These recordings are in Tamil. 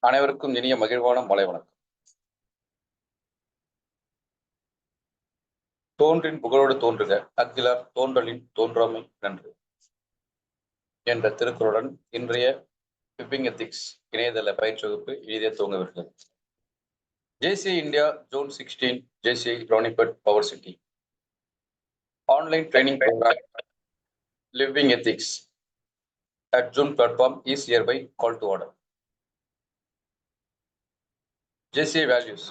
அனைவருக்கும் இனிய மகிழ்வான மாலை வணக்கம். தோன்றின் புகழோடு தோன்றுக, அக்கிலார் தோன்றலின் தோன்றாமை நன்று என்ற திருக்குறளுடன் இன்றைய லிவிங் எத்திக்ஸ் இணையதள பயிற்சி வகுப்பு இனிதே துவங்கவிருக்கிறது. JCI India Zone 16 JCI Ronipet Power City online training program Living Ethics at Zoom platform is hereby called to order. JCI values.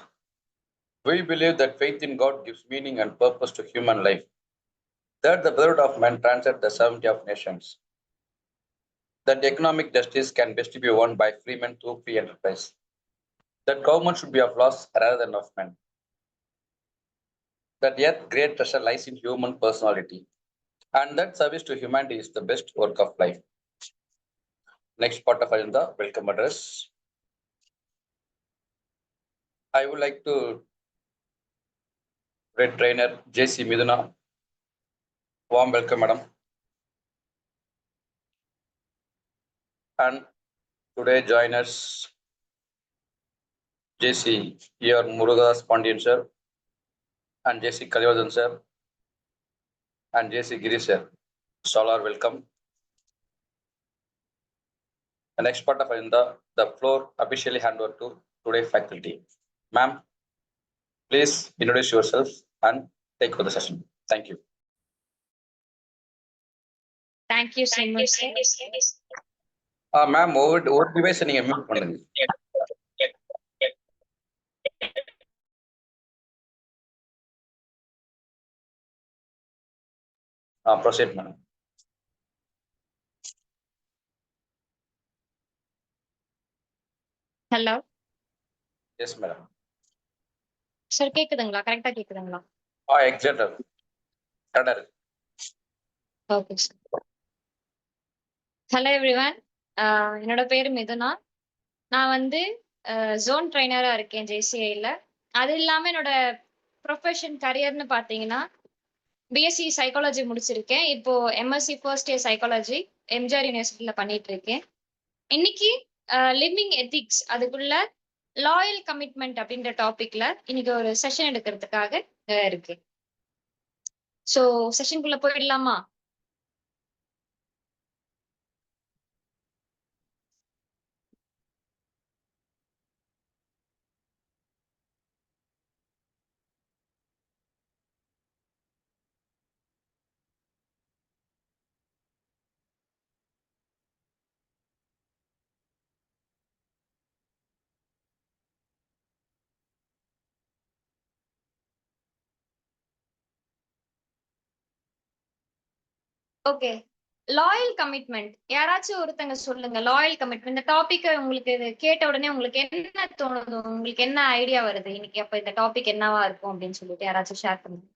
We believe that faith in God gives meaning and purpose to human life, that the brotherhood of man transcends the sovereignty of nations, that economic justice can best be won by free men through free enterprise, that government should be of laws rather than of men, that yet great treasure lies in human personality, and that service to humanity is the best work of life. Next part of agenda, welcome address. I would like to read trainer JC Miduna. Warm welcome, madam. And today join us JC E.R. Murugadas Pandian sir and JC Kalivardhan sir and JC Girish sir. So all are welcome. The next part of agenda, the floor officially hand over to today's faculty. Ma'am, please introduce yourself and take over the session. Thank you. Thank you so much, sir. Ma'am, over device நீங்க மியூட் பண்ணுங்க. Proceed, madam. Hello. Yes, madam. Sir, கேக்குதுங்களா? கரெக்ட்டா கேக்குதுங்களா? Exactly. Correct. Okay, sir. Hello everyone. என்னோட பேரு மிதுனா. நான் வந்து ஜோன் ட்ரெய்னரா இருக்கேன் JCI-ல. அது இல்லாம என்னோட ப்ரொஃபஷன் கரியர்னு பாத்தீங்கன்னா BSc சைக்காலஜி முடிச்சிருக்கேன். இப்போ MSc first year psychology MGR யூனிவர்சிட்டியில பண்ணிட்டு இருக்கேன். இன்னைக்கு லிவிங் எத்திக்ஸ் அதுக்குள்ள லாயல் கமிட்மெண்ட் அப்படின்ற டாபிக்ல இன்னைக்கு ஒரு செஷன் எடுக்கிறதுக்காக இருக்கு. சோ செஷனுக்குள்ள போயிடலாமா? ஓகே, லாயல் கமிட்மெண்ட் யாராச்சும் ஒருத்தங்க சொல்லுங்க. லாயல் கமிட்மெண்ட் இந்த டாபிக் உங்களுக்கு கேட்ட உடனே உங்களுக்கு என்ன தோணுது? உங்களுக்கு என்ன ஐடியா வருது இன்னைக்கு? அப்ப இந்த டாபிக் என்னவா இருக்கும் அப்படின்னு சொல்லிட்டு யாராச்சும் ஷேர் பண்ணுங்க.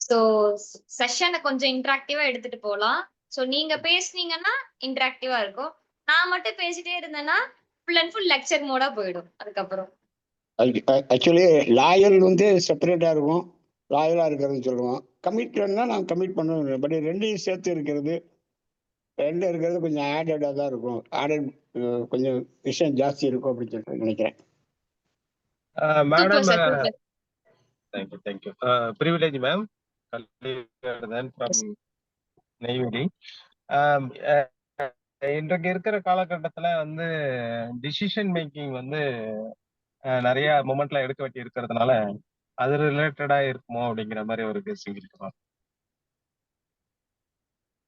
ஸோ செஷனை கொஞ்சம் இன்டராக்டிவா எடுத்துட்டு போகலாம். ஸோ நீங்க பேசுனீங்கன்னா இன்டராக்டிவா இருக்கும். நான் மட்டும் பேசிட்டே இருந்தேன்னா full and full lecture Moda போயிடும். அதுக்கப்புறம் ஆக்சுவலி லாயல் வந்து செப்பரேட்டா இருக்கும், லாயலா இருக்கிறதுன்னு சொல்லுவோம். கமிட்மெண்ட்னா நான் கமிட் பண்ணுவேன். பட் ரெண்டையும் சேர்த்து இருக்கிறது கொஞ்சம் ஆடடா தான் இருக்கும். ஆடட் கொஞ்சம் விஷயம் ஜாஸ்தி இருக்கும் அப்படின்னு சொல்லிட்டு நினைக்கிறேன். Madam, thank you. Privilege ma'am, Neyveli. இன்றைக்கு இருக்கிற காலகட்டத்துல வந்து டிசிஷன் மேக்கிங் வந்து நிறைய மொமெண்ட்ல எடுக்க வேண்டி இருக்கிறதுனால அது ரிலேட்டடா இருக்குமோ அப்படிங்கிற மாதிரி ஒரு கெஸ்ஸிங் இருக்கு.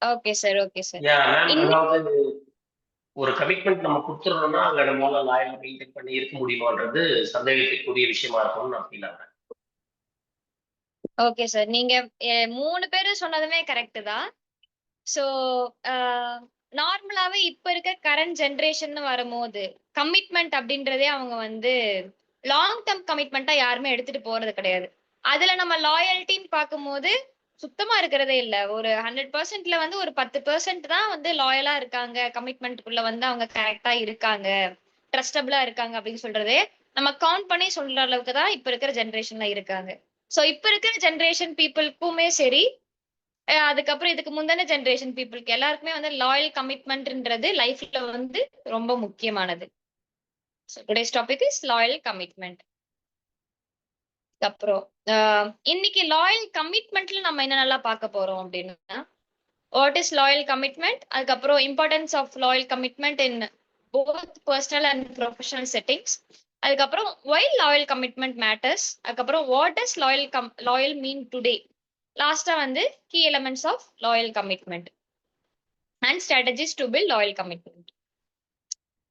Okay sir, okay sir. அதாவது ஒரு கமிட்மெண்ட் நம்ம கொடுத்துறோம்னா அங்க நம்மளால லாயலா மெயின்டைன் பண்ணி இருக்க முடியுமான்றது சந்தேகத்துக்குரிய விஷயமா இருக்கும்னு நான் ஃபீல் ஆகிறேன். ஓகே சார், நீங்க 3 பேரும் சொன்னதுமே கரெக்ட் தான். ஸோ நார்மலாவே இப்ப இருக்க கரண்ட் ஜென்ரேஷன் வரும்போது கமிட்மெண்ட் அப்படின்றதே அவங்க வந்து லாங் டேர்ம் கமிட்மெண்ட்டா யாருமே எடுத்துட்டு போறது கிடையாது. அதுல நம்ம லாயல்ட்டின்னு பார்க்கும்போது சுத்தமா இருக்கிறதே இல்ல. ஒரு 100%ல வந்து ஒரு 10% தான் வந்து லாயலா இருக்காங்க, கமிட்மெண்ட்டுக்குள்ள வந்து அவங்க கரெக்டா இருக்காங்க, ட்ரஸ்டபிளா இருக்காங்க அப்படின்னு சொல்றதே நம்ம கவுண்ட் பண்ணி சொல்ற அளவுக்கு தான் இப்ப இருக்கிற ஜென்ரேஷன்ல இருக்காங்க. ஸோ இப்ப இருக்கிற ஜென்ரேஷன் பீப்புளுக்குமே சரி, அதுக்கப்புறம் இதுக்கு முந்தின ஜென்ரேஷன் பீப்புளுக்கு எல்லாருக்குமே வந்து லாயல் கமிட்மெண்ட்ன்றது லைஃப்ல வந்து ரொம்ப முக்கியமானது. So today's topic is loyal commitment. அப்புறம் இன்னைக்கு லாயல் கமிட்மெண்ட்ல நம்ம என்னென்னலாம் பார்க்க போறோம் அப்படின்னா, வாட் இஸ் லாயல் கமிட்மெண்ட், அதுக்கப்புறம் importance of loyal commitment in both personal and professional settings, அதுக்கப்புறம் ஒய் லாயல் கமிட்மெண்ட் மேட்டர்ஸ், அதுக்கப்புறம் what is loyal mean today, லாஸ்டா வந்து key elements of loyal commitment and strategies to build loyal commitment.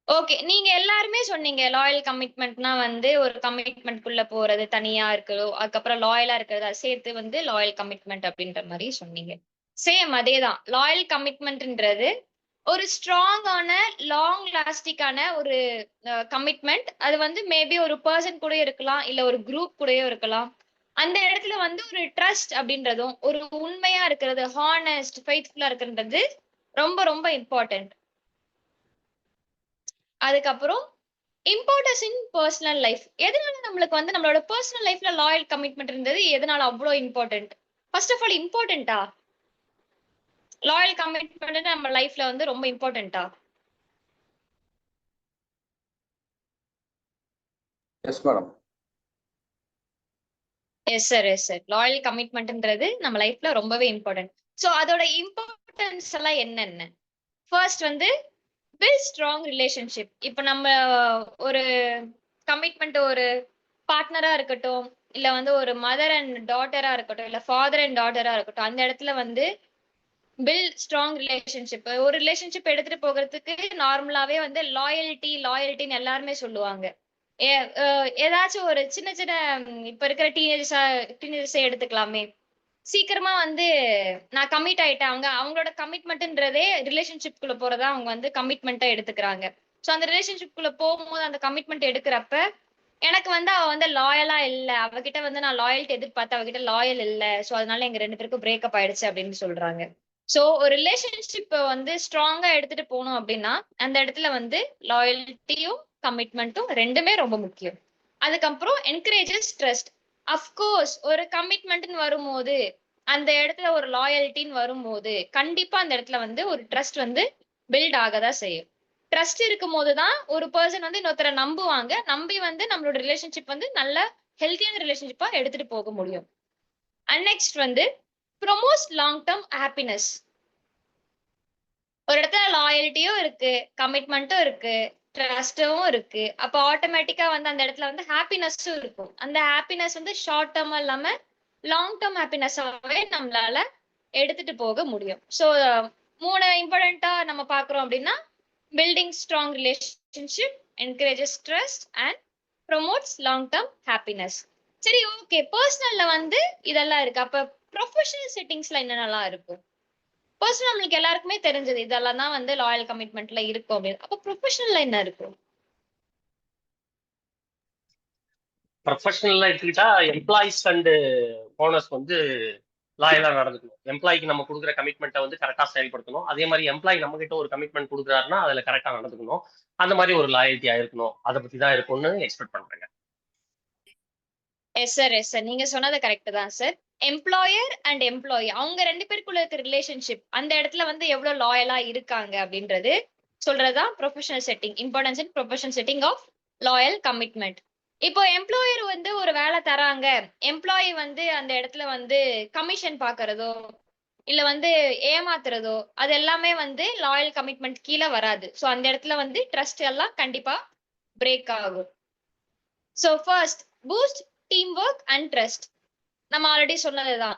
Okay, நீங்க எல்லாருமே சொன்னீங்க லாயல் கமிட்மெண்ட்னா வந்து ஒரு கமிட்மெண்ட்குள்ள போறது தனியா இருக்கோ, அதுக்கப்புறம் லாயலா இருக்கிறத சேர்த்து வந்து லாயல் கமிட்மெண்ட் அப்படின்ற மாதிரி சொன்னீங்க. சேம் அதேதான். லாயல் கமிட்மெண்ட்ன்றது ஒரு ஸ்ட்ராங்கான லாங் லாஸ்டிக்கான ஒரு கமிட்மெண்ட். அது வந்து மேபி ஒரு பர்சன் கூட இருக்கலாம், இல்ல ஒரு குரூப் கூடயோ இருக்கலாம். அந்த இடத்துல வந்து ஒரு ட்ரஸ்ட் அப்படின்றதும், ஒரு உண்மையா இருக்கிறது, ஹானஸ்ட் ஃபெய்த்ஃபுல்லா இருக்கிறது ரொம்ப ரொம்ப இம்பார்ட்டன்ட். அதுக்கப்புறம் இம்பார்ட்டன்ஸ் இன் பர்சனல் லைஃப். எதனால நம்மளுக்கு வந்து நம்மளோட பர்சனல் லைஃப்ல லாயல் கமிட்மெண்ட் இருந்தது, எதனால அவ்வளோ இம்பார்ட்டன்ட்? ஃபர்ஸ்ட் ஆஃப் ஆல் இம்பார்ட்டன்ட்டா லாயல் கமிட்மெண்ட் நம்ம லைஃப்ல வந்து ரொம்ப இம்பார்ட்டன்ட்டா? Yes madam. Yes sir, yes sir. Loyal கமிட்மெண்ட்ன்றது நம்ம லைஃப்ல ரொம்பவே இம்பார்ட்டன்ட். ஸோ அதோட இம்பார்ட்டன்ஸ் எல்லாம் என்னென்ன? ஃபர்ஸ்ட் வந்து பில்ட் ஸ்ட்ராங் ரிலேஷன்ஷிப். இப்போ நம்ம ஒரு கமிட்மெண்ட், ஒரு பார்ட்னரா இருக்கட்டும், இல்ல வந்து ஒரு மதர் அண்ட் டாட்டரா இருக்கட்டும், இல்ல ஃபாதர் அண்ட் டாட்டரா இருக்கட்டும், அந்த இடத்துல வந்து பில்ட் ஸ்ட்ராங் ரிலேஷன்ஷிப். ஒரு ரிலேஷன்ஷிப் எடுத்துட்டு போகிறதுக்கு நார்மலாவே வந்து லாயல்ட்டின்னு எல்லாருமே சொல்லுவாங்க. ஏதாச்சும் ஒரு சின்ன சின்ன இப்ப இருக்கிற டீனேஜர்ஸை எடுத்துக்கலாமே, சீக்கிரமா வந்து நான் கமிட் ஆயிட்டேன், அவங்களோட கமிட்மெண்ட்ன்றதே ரிலேஷன்ஷிப்குள்ள போறதா அவங்க வந்து கமிட்மெண்ட்டா எடுத்துக்கிறாங்க. ஸோ அந்த ரிலேஷன்ஷிப்குள்ள போகும்போது அந்த கமிட்மெண்ட் எடுக்கிறப்ப எனக்கு வந்து அவ வந்து லாயலா இல்ல, அவகிட்ட வந்து நான் லாயல்ட்டி எதிர்பார்த்து அவகிட்ட லாயல் இல்ல, ஸோ அதனால எங்க 2 பேருக்கும் பிரேக்கப் ஆயிடுச்சு அப்படின்னு சொல்றாங்க. ஸோ ஒரு ரிலேஷன்ஷிப் வந்து ஸ்ட்ராங்கா எடுத்துட்டு போகணும் அப்படின்னா அந்த இடத்துல வந்து லாயல்ட்டியும் கமிட்மெண்ட்டும் ரெண்டுமே ரொம்ப முக்கியம். அதுக்கப்புறம் என்கரேஜஸ் ட்ரஸ்ட். அஃப்கோர்ஸ் ஒரு கமிட்மெண்ட்னு வரும்போது, அந்த இடத்துல ஒரு லாயல்ட்டின்னு வரும்போது கண்டிப்பா அந்த இடத்துல வந்து ஒரு ட்ரஸ்ட் வந்து பில்ட் ஆகதான் செய்யும். ட்ரஸ்ட் இருக்கும் போதுதான் ஒரு பர்சன் வந்து இன்னொருத்தரை நம்புவாங்க, நம்பி வந்து நம்மளோட ரிலேஷன்ஷிப் வந்து நல்ல ஹெல்த்தியான ரிலேஷன்ஷிப்பா எடுத்துட்டு போக முடியும். அண்ட் நெக்ஸ்ட் வந்து ப்ரொமோட்ஸ் லாங் டேர்ம் ஹாப்பினஸ். ஒரு இடத்துல லாயல்ட்டியும் இருக்கு, கமிட்மெண்ட்டும் இருக்கு, ட்ரஸ்டும் இருக்கு. அப்ப ஆட்டோமேட்டிக்கா வந்து அந்த இடத்துல வந்து ஹாப்பினஸும் இருக்கும். அந்த ஹாப்பினஸ் வந்து ஷார்ட் டேர்மா இல்லாம லாங் டேர்ம் ஹாப்பினஸாவே நம்மளால எடுத்துட்டு போக முடியும். ஸோ 3 இம்பார்ட்டண்டா நம்ம பாக்குறோம் அப்படின்னா, building strong relationship, encourages trust and promotes long term happiness. சரி, ஓகே, பர்சனல்ல வந்து இதெல்லாம் இருக்கு. அப்ப ப்ரொஃபஷனல் செட்டிங்ஸ்ல என்னென்னலாம் இருக்கும்? பர்சனல் நம்மளுக்கு எல்லாருக்குமே தெரிஞ்சது இதெல்லாம் தான் வந்து லாயல் கமிட்மெண்ட்ல இருக்கும் அப்படின்னு. அப்ப ப்ரொஃபஷனல்ல என்ன இருக்கும்? ப்ரொஃபஷனலா எடுத்துக்கிட்டா எம்ப்ளாயிஸ் அண்ட் ஓனர்ஸ் வந்து லாயலா நடந்துக்கணும். எம்ப்ளாய்க்கு நம்ம கொடுக்குற கமிட்மெண்ட்டை வந்து கரெக்டா செயல்படுத்தணும். அதே மாதிரி எம்ப்ளாய் நம்ம கிட்ட ஒரு கமிட்மெண்ட் கொடுக்குறாருன்னா அதுல கரெக்டா நடந்துக்கணும். அந்த மாதிரி ஒரு லாயல்ட்டியா இருக்கணும். அதை பத்தி தான் இருக்கும்னு எக்ஸ்பெக்ட் பண்றேங்க. Yes sir, yes sir. நீங்க சொன்னது கரெக்ட் தான் சார். எம்ப்ளாயர் அண்ட் எம்ப்ளாயி அவங்க 2 பேருக்குள்ள இருக்க ரிலேஷன்ஷிப் அந்த இடத்துல வந்து எவ்வளவு லாயலா இருக்காங்க அப்படின்றது சொல்றதுதான் professional setting. Importance in professional setting of loyal commitment. இப்போ எம்ப்ளாயர் வந்து ஒரு வேலை தராங்க, எம்ப்ளாயி வந்து அந்த இடத்துல வந்து கமிஷன் பாக்குறதோ இல்ல வந்து ஏமாத்துறதோ அது எல்லாமே வந்து லாயல் கமிட்மெண்ட் கீழே வராது. ஸோ அந்த இடத்துல வந்து ட்ரஸ்ட் எல்லாம் கண்டிப்பா பிரேக் ஆகும். So first boost team work and trust. நம்ம ஆல்ரெடி சொன்னதுதான்.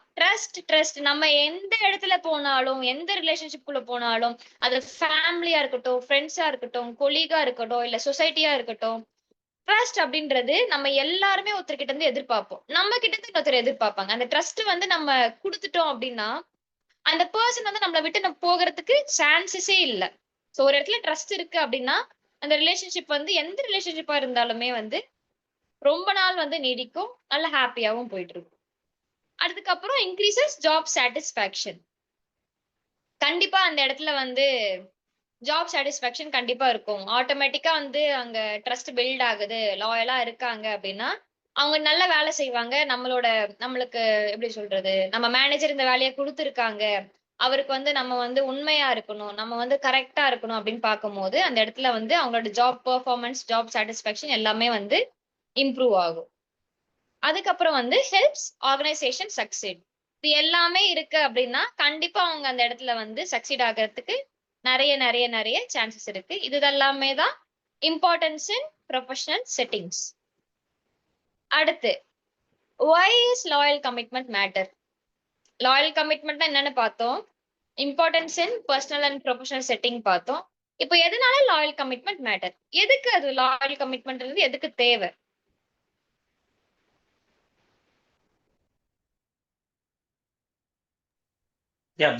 ட்ரஸ்ட் நம்ம எந்த இடத்துல போனாலும், எந்த ரிலேஷன்ஷிப் குள்ள போனாலும், அது ஃபேமிலியா இருக்கட்டும், ஃப்ரெண்ட்ஸா இருக்கட்டும், கொலீகா இருக்கட்டும், இல்ல சொசைட்டியா இருக்கட்டும், ட்ரஸ்ட் அப்படின்றது நம்ம எல்லாருமே ஒருத்தர்கிட்ட இருந்து எதிர்பார்ப்போம், நம்ம கிட்ட இருந்து ஒருத்தர் எதிர்பார்ப்பாங்க. அந்த ட்ரஸ்ட் வந்து நம்ம கொடுத்துட்டோம் அப்படின்னா அந்த பர்சன் வந்து நம்மளை விட்டு நம்ம போகிறதுக்கு சான்சஸே இல்லை. ஸோ ஒரு இடத்துல ட்ரஸ்ட் இருக்கு அப்படின்னா அந்த ரிலேஷன்ஷிப் வந்து எந்த ரிலேஷன்ஷிப்பா இருந்தாலுமே வந்து ரொம்ப நாள் வந்து நீடிக்கும், நல்ல ஹாப்பியாவும் போயிட்டு இருக்கும். அதுக்கப்புறம் இன்க்ரீசஸ் ஜாப் சாட்டிஸ்ஃபேக்ஷன். கண்டிப்பா அந்த இடத்துல வந்து ஜாப் சாட்டிஸ்ஃபேக்ஷன் கண்டிப்பா இருக்கும். ஆட்டோமேட்டிக்கா வந்து அங்க ட்ரஸ்ட் பில்ட் ஆகுது, லாயலா இருக்காங்க அப்படின்னா அவங்க நல்ல வேலை செய்வாங்க. நம்மளுக்கு எப்படி சொல்றது? நம்ம மேனேஜர் இந்த வேலைய குடுத்துருக்காங்க. அவருக்கு வந்து நம்ம வந்து உண்மையா இருக்கணும். நம்ம வந்து கரெக்ட்டா இருக்கணும் அப்படின்னு பார்க்கும்போது, அந்த இடத்துல வந்து அவங்களோட ஜாப் பெர்ஃபார்மன்ஸ், ஜாப் சாட்டிஸ்ஃபேக்ஷன் எல்லாமே வந்து இம்ப்ரூவ் ஆகும். அதுக்கப்புறம் வந்து ஹெல்ப்ஸ் ஆர்கனைசேஷன் சக்சீட். இது எல்லாமே இருக்கு அப்படின்னா, கண்டிப்பா அவங்க அந்த இடத்துல வந்து சக்சீட் ஆகறதுக்கு நெறைய சான்சஸ் இருக்கு. இது எல்லாமே தான் இம்பார்ட்டன்ஸ் இன் ப்ரொஃபஷனல் செட்டிங்ஸ். அடுத்து, why is loyal commitment matter? Loyal கமிட்மெண்ட்னா என்னன்னு பார்த்தோம். Importance in personal and professional setting பார்த்தோம். இப்போ எதனால லாயல் கமிட்மெண்ட் மேட்டர்? எதுக்கு அது லாயல் கமிட்மெண்ட்ன்றது எதுக்கு தேவை?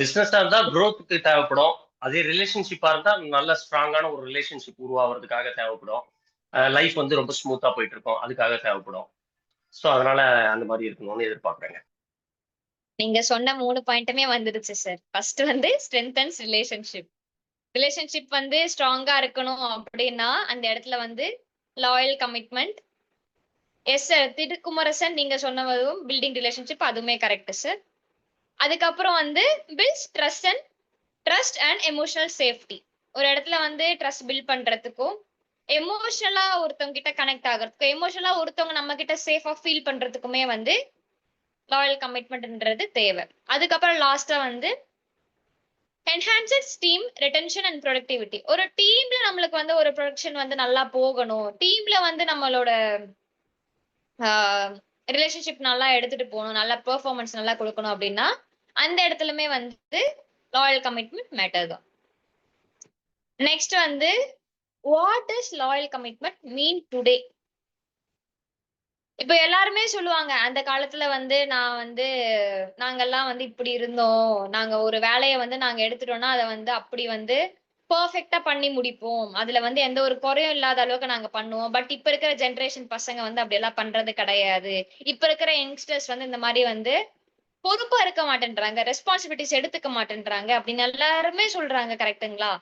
பிசினஸா இருந்தா growth-க்கு தேவைப்படும். அதே ரிலேஷன்ஷிப்பா இருந்தா நல்ல ஸ்ட்ராங்கான ஒரு ரிலேஷன்ஷிப் உருவாகிறதுக்காக தேவைப்படும். லைஃப் வந்து ரொம்ப ஸ்மூத்தா போயிட்டு இருக்கும், அதுக்காக தேவைப்படும். ஸோ அதனால அந்த மாதிரி இருக்கணும்னு எதிர்பார்க்குறேங்க. நீங்க சொன்ன 3 பாயிண்ட்டுமே வந்துடுச்சு சார். ஃபர்ஸ்ட் வந்து ஸ்ட்ரென்தன்ஸ் ரிலேஷன்ஷிப். ரிலேஷன்ஷிப் வந்து ஸ்ட்ராங்கா இருக்கணும் அப்படின்னா, அந்த இடத்துல வந்து loyal commitment. Yes sir. Thirukumarasan நீங்க சொன்னதும் பில்டிங் ரிலேஷன்ஷிப் அதுவுமே கரெக்ட் சார். அதுக்கப்புறம் வந்து builds trust and emotional safety. ஒரு இடத்துல வந்து ட்ரஸ்ட் பில்ட் பண்றதுக்கும், எமோஷனலா ஒருத்தவங்க கிட்ட கனெக்ட் ஆகிறதுக்கும், எமோஷனலா ஒருத்தவங்க நம்ம கிட்ட சேஃபா ஃபீல் பண்றதுக்குமே வந்து லாயல் கமிட்மெண்ட்ன்றது தேவை. அதுக்கப்புறம் லாஸ்டா வந்து enhances team retention and productivity. ஒரு டீம்ல நம்மளுக்கு வந்து ஒரு ப்ரொடக்ஷன் வந்து நல்லா போகணும், டீம்ல வந்து நம்மளோட ரிலேஷன்ஷிப் நல்லா எடுத்துட்டு போகணும், நல்ல பெர்ஃபார்மன்ஸ் நல்லா கொடுக்கணும் அப்படின்னா, அந்த இடத்துலயுமே வந்து லாயல் கமிட்மெண்ட் மேட்டர் தான். நெக்ஸ்ட் வந்து what is loyal commitment mean today? இப்ப எல்லாருமே சொல்லுவாங்க, அந்த காலத்துல வந்து நாங்கெல்லாம் வந்து இப்படி இருந்தோம். நாங்க ஒரு வேலைய வந்து நாங்க எடுத்துட்டோம்னா, அத வந்து அப்படி வந்து பெர்ஃபெக்ட்டா பண்ணி முடிப்போம். அதுல வந்து எந்த ஒரு குறையும் இல்லாத அளவுக்கு நாங்க பண்ணுவோம். பட் இப்ப இருக்கிற ஜெனரேஷன் பசங்க வந்து அப்படியெல்லாம் பண்றது கிடையாது. இப்ப இருக்கிற யங்ஸ்டர்ஸ் வந்து இந்த மாரி வந்து பொறுப்பா இருக்க மாட்டேன்றாங்க. ரெஸ்பான்சிபிலிட்டிஸ் எடுத்துக்க மாட்டேன்றாங்க அப்படின்னு எல்லாருமே சொல்றாங்க. கரெக்ட்டுங்களா?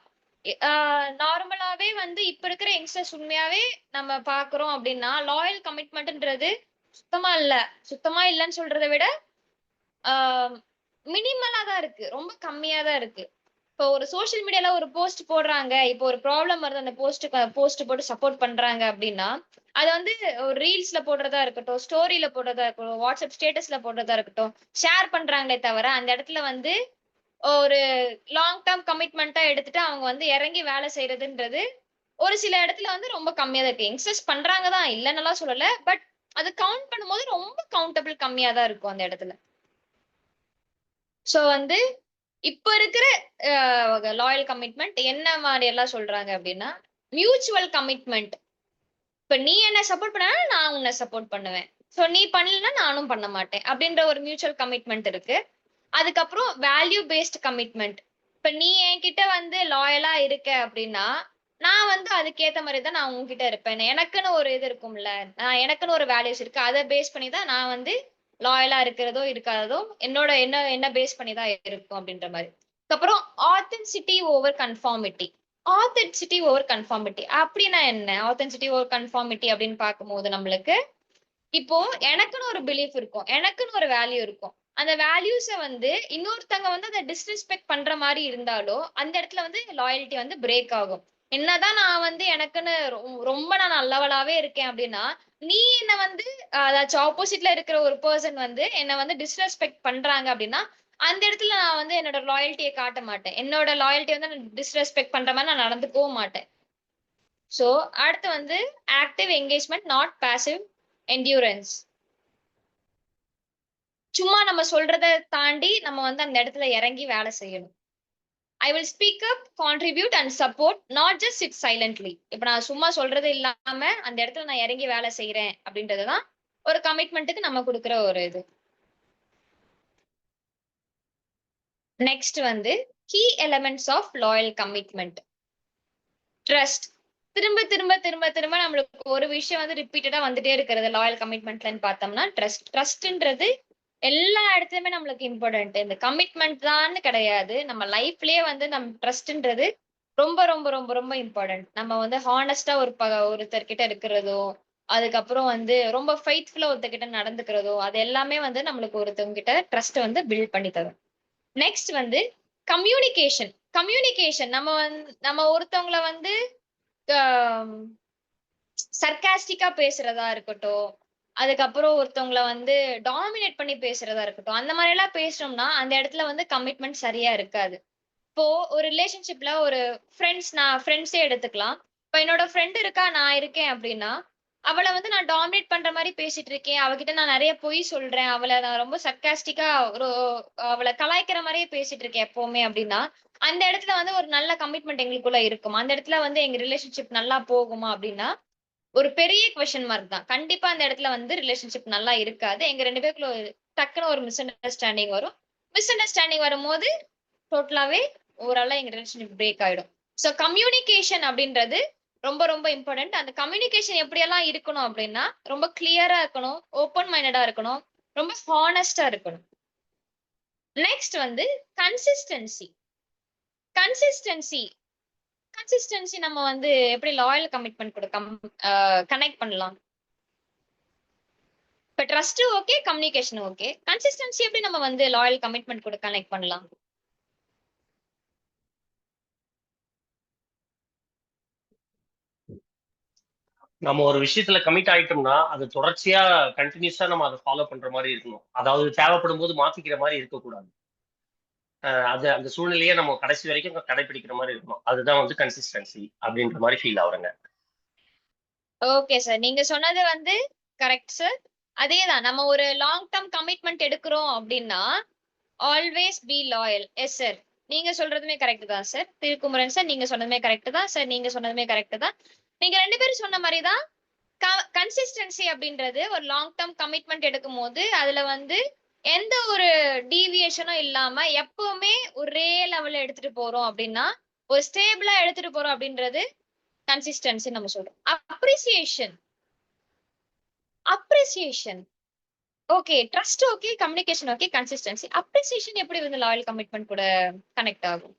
நார்மலாவே வந்து இப்ப இருக்கிற யங்ஸ்டர்ஸ் உண்மையாவே நம்ம பாக்குறோம் அப்படின்னா, லாயல் கமிட்மெண்ட்ன்றது சுத்தமா இல்ல. சுத்தமா இல்லன்னு சொல்றத விட, மினிமலா தான் இருக்கு. ரொம்ப கம்மியா தான் இருக்கு. இப்போ ஒரு சோசியல் மீடியால ஒரு போஸ்ட் போடுறாங்க. இப்போ ஒரு ப்ராப்ளம் வருது. அந்த போஸ்ட் போட்டு சப்போர்ட் பண்றாங்க அப்படின்னா, அத வந்து ஒரு ரீல்ஸ்ல போடுறதா இருக்கட்டும், ஸ்டோரியில போடுறதா இருக்கட்டும், வாட்ஸ்அப் ஸ்டேட்டஸ்ல போடுறதா இருக்கட்டும், ஷேர் பண்றாங்களே தவிர, அந்த இடத்துல வந்து ஒரு லாங் டெர்ம் கமிட்மெண்ட்டா எடுத்துட்டு அவங்க வந்து இறங்கி வேலை செய்யறதுன்றது ஒரு சில இடத்துல வந்து ரொம்ப கம்மியா தான் இருக்கு. யங்ஸ்டர்ஸ் பண்றாங்க தான், இல்லன்னுலாம் சொல்லல. பட் அது கவுண்ட் பண்ணும்போது ரொம்ப கவுண்டபிள் கம்மியா தான் இருக்கும் அந்த இடத்துல. சோ வந்து இப்ப இருக்கிற லாயல் கமிட்மெண்ட் என்ன மாரி எல்லாம் சொல்றாங்க அப்படின்னா, மியூச்சுவல் கமிட்மெண்ட். இப்ப நீ என்ன சப்போர்ட் பண்ணா நான் உன்னை சப்போர்ட் பண்ணுவேன். சோ நீ பண்ணலன்னா நானும் பண்ண மாட்டேன் அப்படின்ற ஒரு மியூச்சுவல் கமிட்மெண்ட் இருக்கு. அதுக்கப்புறம் வேல்யூ பேஸ்ட் கமிட்மெண்ட். இப்ப நீ என்கிட்ட வந்து லாயலா இருக்க அப்படின்னா, நான் வந்து அதுக்கேத்த மாதிரி தான் நான் உன்கிட்ட இருப்பேன். எனக்குன்னு ஒரு இது இருக்கும்ல, எனக்குன்னு ஒரு வேல்யூஸ் இருக்கு. அதை பேஸ் பண்ணி தான் நான் வந்து லாயலா இருக்கிறதோ இருக்காததோ என்னோட என்ன என்ன பேஸ் பண்ணி தான் இருக்கும் அப்படின்ற மாதிரி. அதுக்கப்புறம் authenticity over conformity. Authenticity over conformity அப்படின்னா என்ன? ஆத்தென்டிசிட்டி ஓவர் கன்ஃபார்மிட்டி அப்படின்னு பார்க்கும்போது நம்மளுக்கு இப்போ எனக்குன்னு ஒரு பிலீஃப் இருக்கும், எனக்குன்னு ஒரு வேல்யூ இருக்கும். அந்த வேல்யூஸ வந்து இன்னொருத்தங்க வந்து அதை டிஸ்ரெஸ்பெக்ட் பண்ற மாதிரி இருந்தாலோ அந்த இடத்துல வந்து லாயல்ட்டி வந்து பிரேக் ஆகும். என்னதான் நான் வந்து எனக்குன்னு ரொம்ப நான் நல்லவளாவே இருக்கேன் அப்படின்னா, நீ என்ன வந்து அதாச்சும் ஆப்போசிட்ல இருக்கிற ஒரு பர்சன் வந்து என்ன வந்து டிஸ்ரெஸ்பெக்ட் பண்றாங்க அப்படின்னா, அந்த இடத்துல நான் வந்து என்னோட லாயல்ட்டியை காட்ட மாட்டேன். என்னோட லாயல்ட்டி வந்து நான் டிஸ்ரெஸ்பெக்ட் பண்ற மாதிரி நான் நடந்துக்கவும் மாட்டேன். சோ அடுத்து வந்து active engagement, not passive endurance. சும்மா நம்ம சொல்றத தாண்டி நம்ம வந்து அந்த இடத்துல இறங்கி வேலை செய்யணும். I will speak up, contribute and support, not just chit silently. இப்ப நான் சும்மா சொல்றது இல்லாம அந்த இடத்துல நான் இறங்கி வேலை செய்யறேன் அப்படின்றதுதான் ஒரு கமிட்மெண்ட்டுக்கு நம்ம கொடுக்குற ஒரு இது. நெக்ஸ்ட் வந்து key elements of loyal commitment. Trust. திரும்ப திரும்ப திரும்ப திரும்ப நம்மளுக்கு ஒரு விஷயம் வந்து ரிப்பீட்டடா வந்துட்டே இருக்கிறது லாயல் கமிட்மெண்ட்லன்னு பார்த்தோம்னா ட்ரஸ்ட். ட்ரஸ்ட்ன்றது எல்லா இடத்துலயுமே நம்மளுக்கு இம்பார்ட்டன்ட். இந்த கமிட்மெண்ட் தான் கிடையாது, நம்ம லைஃப்லயே வந்து நம்ம ட்ரஸ்ட்ன்றது ரொம்ப ரொம்ப ரொம்ப ரொம்ப இம்பார்ட்டன்ட். நம்ம வந்து ஹானஸ்டா ஒருத்தர்கிட்ட இருக்கிறதோ, அதுக்கப்புறம் வந்து ரொம்ப ஃபெய்த்ஃபுல்லா ஒருத்தகிட்ட நடந்துக்கிறதோ, அது எல்லாமே வந்து நம்மளுக்கு ஒருத்தவங்க கிட்ட ட்ரஸ்ட் வந்து பில்ட் பண்ணி தரும். நெக்ஸ்ட் வந்து கம்யூனிகேஷன். கம்யூனிகேஷன் நம்ம ஒருத்தவங்கள வந்து சர்காஸ்டிக்கா பேசுறதா இருக்கட்டும், அதுக்கப்புறம் ஒருத்தவங்கள வந்து டாமினேட் பண்ணி பேசுறதா இருக்கட்டும், அந்த மாதிரி எல்லாம் பேசுனோம்னா அந்த இடத்துல வந்து கமிட்மெண்ட் சரியா இருக்காது. இப்போ ஒரு ரிலேஷன்ஷிப்ல ஒரு நான் ஃப்ரெண்ட்ஸே எடுத்துக்கலாம். இப்ப என்னோட ஃப்ரெண்ட் இருக்கா, நான் இருக்கேன் அப்படின்னா, அவள வந்து நான் டாமினேட் பண்ற மாரி பேசிட்டு இருக்கேன். அவகிட்ட நான் நெறைய பொய் சொல்றேன். அவள நான் ரொம்ப சர்காஸ்டிக்கா அவள கலாய்க்கிற மாரியே பேசிட்டு இருக்கேன் எப்பவுமே அப்படின்னா, அந்த இடத்துல வந்து ஒரு நல்ல கமிட்மெண்ட் எங்களுக்குள்ள இருக்குமா? அந்த இடத்துல வந்து எங்க ரிலேஷன்ஷிப் நல்லா போகுமா? அப்படின்னா, ஒரு பெரிய கொஸ்டின் மார்க் தான். கண்டிப்பா அந்த இடத்துல வந்து ரிலேஷன்ஷிப் நல்லா இருக்காது. எங்க 2 பேருக்குள்ள டக்குனு ஒரு மிஸ் அண்டர்ஸ்டாண்டிங் வரும். மிஸ் அண்டர்ஸ்டாண்டிங் வரும்போது டோட்டலாவே ஓவராலா எங்க ரிலேஷன்ஷிப் பிரேக் ஆயிடும். சோ கம்யூனிகேஷன் அப்படின்றது ரொம்ப ரொம்ப இம்பார்ட்டன்ட். அந்த கம்யூனிகேஷன் எப்படியெல்லாம் இருக்கணும் அப்படின்னா, ரொம்ப கிளியரா இருக்கணும், ஓப்பன் மைண்டடா இருக்கணும், ரொம்ப ஹானஸ்டா இருக்கணும். நெக்ஸ்ட் வந்து கன்சிஸ்டன்சி. கன்சிஸ்டன்சி கன்சிஸ்டன்சி நம்ம வந்து எப்படி லாயல் கமிட்மெண்ட் கூட கனெக்ட் பண்ணலாம். இப்ப trust okay, communication okay. Consistency எப்படி நம்ம வந்து லாயல் கமிட்மெண்ட் கூட கனெக்ட் பண்ணலாம்? நம்ம ஒரு விஷயத்துல கமிட் ஆயிட்டோம்னா அது தொடர்ச்சியா கண்டினியூஸா நம்ம அதை ஃபாலோ பண்ற மாதிரி இருக்கணும். அதாவது தேவைப்படும் போது மாத்திக்கிற மாதிரி இருக்கக்கூடாது. அது அந்த சூழ்நிலையை நம்ம கடைசி வரைக்கும் கடைபிடிக்கிற மாதிரி இருக்கணும். அதுதான் வந்து கன்சிஸ்டன்சி அப்படின்ற மாதிரி ஃபீல் ஆகுறங்க. Okay sir. நீங்க சொன்னது வந்து கரெக்ட் சார். அதேதான். நம்ம ஒரு லாங் டர்ம் கமிட்மெண்ட் எடுக்கிறோம் அப்படின்னா, always be loyal. S sir. நீங்க சொல்றதுமே கரெக்ட் தான் சார். திருக்குமரன் சார், நீங்க சொன்னதுமே கரெக்ட் தான் சார். நீங்க சொன்னதுமே கரெக்ட் தான். நீங்க 2 பேரும் சொன்ன மாதிரி தான் கன்சிஸ்டன்சி அப்படின்றது ஒரு லாங் டர்ம் கமிட்மெண்ட் எடுக்கும்போது, அதுல வந்து எந்த ஒரு டீவியேஷனும் இல்லாம எப்பவுமே ஒரே லெவல்ல எடுத்துட்டு போறோம் அப்படின்னா, ஒரு ஸ்டேபிளா எடுத்துட்டு போறோம் அப்படின்றது கன்சிஸ்டன்சி நம்ம சொல்றோம். Appreciation. Appreciation. Okay. Trust okay, communication okay, consistency. Appreciation எப்படி வந்து லாயல் கமிட்மெண்ட் கூட கனெக்ட் ஆகும்?